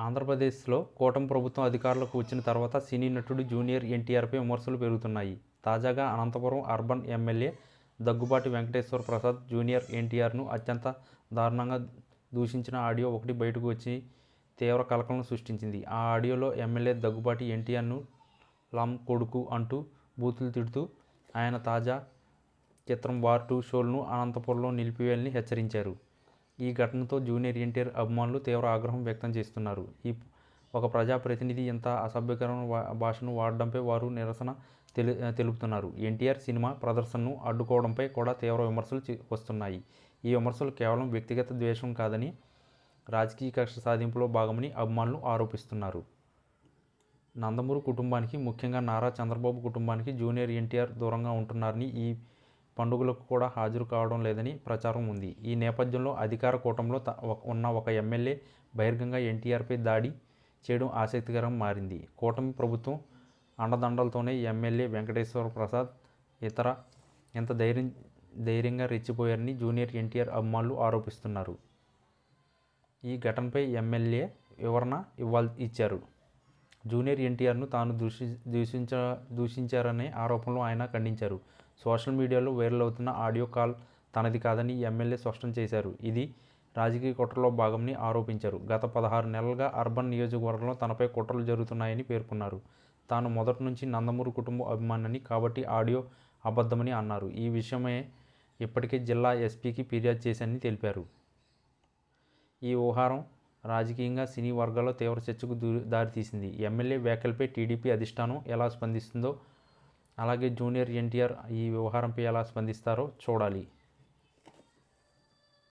ఆంధ్రప్రదేశ్లో కూటమి ప్రభుత్వం అధికారంలోకి వచ్చిన తర్వాత సినీ నటుడు జూనియర్ ఎన్టీఆర్పై విమర్శలు పెరుగుతున్నాయి. తాజాగా Anantapuram urban MLA Daggubati Venkateswara Prasad junior ఎన్టీఆర్ను అత్యంత దారుణంగా దూషించిన ఆడియో ఒకటి బయటకు వచ్చి తీవ్ర కలకలం సృష్టించింది. ఆ ఆడియోలో ఎమ్మెల్యే దగ్గుబాటి ఎన్టీఆర్ను లం కొడుకు అంటూ బూతులు తిడుతూ ఆయన తాజా చిత్రం వార్ 2 షోలను అనంతపురంలో నిలిపివేయాలని హెచ్చరించారు. ఈ ఘటనతో జూనియర్ ఎన్టీఆర్ అభిమానులు తీవ్ర ఆగ్రహం వ్యక్తం చేస్తున్నారు. ఒక ప్రజాప్రతినిధి ఇంత అసభ్యకరమైన భాషను వాడడంపై వారు నిరసన తెలుపుతున్నారు. ఎన్టీఆర్ సినిమా ప్రదర్శనను అడ్డుకోవడంపై కూడా తీవ్ర విమర్శలు వస్తున్నాయి. ఈ విమర్శలు కేవలం వ్యక్తిగత ద్వేషం కాదని రాజకీయ కక్ష సాధింపులో భాగమని అభిమానులు ఆరోపిస్తున్నారు. నందమూరి కుటుంబానికి, ముఖ్యంగా నారా చంద్రబాబు కుటుంబానికి జూనియర్ ఎన్టీఆర్ దూరంగా ఉంటున్నారని, ఈ పండుగలకు కూడా హాజరు కావడం లేదని ప్రచారం ఉంది. ఈ నేపథ్యంలో అధికార కూటమిలో ఉన్న ఒక ఎమ్మెల్యే బహిరంగంగా ఎన్టీఆర్పై దాడి చేయడం ఆసక్తికరంగా మారింది. కూటమి ప్రభుత్వం అండదండలతోనే ఎమ్మెల్యే వెంకటేశ్వర ప్రసాద్ ఇంత ధైర్యంగా రెచ్చిపోయారని జూనియర్ ఎన్టీఆర్ అభిమానులు ఆరోపిస్తున్నారు. ఈ ఘటనపై ఎమ్మెల్యే వివరణ ఇచ్చారు. జూనియర్ ఎన్టీఆర్ను తాను దూషించారనే ఆరోపణలు ఆయన ఖండించారు. సోషల్ మీడియాలో వైరల్ అవుతున్న ఆడియో కాల్ తనది కాదని ఎమ్మెల్యే స్పష్టం చేశారు. ఇది రాజకీయ కుట్రలో భాగమని ఆరోపించారు. గత 16 నెలలుగా అర్బన్ నియోజకవర్గంలో తనపై కుట్రలు జరుగుతున్నాయని పేర్కొన్నారు. తాను మొదటి నుంచి నందమూరి కుటుంబ అభిమానిని కాబట్టి ఆడియో అబద్ధమని అన్నారు. ఈ విషయమే ఇప్పటికే జిల్లా ఎస్పీకి ఫిర్యాదు చేశానని తెలిపారు. ఈ వ్యవహారం రాజకీయంగా సినీ వర్గాల్లో తీవ్ర చర్చకు దారితీసింది. ఎమ్మెల్యే వ్యాఖ్యలపై టీడీపీ అధిష్టానం ఎలా స్పందిస్తుందో, అలాగే జూనియర్ ఎన్టీఆర్ ఈ వ్యవహారంపై ఎలా స్పందిస్తారో చూడాలి.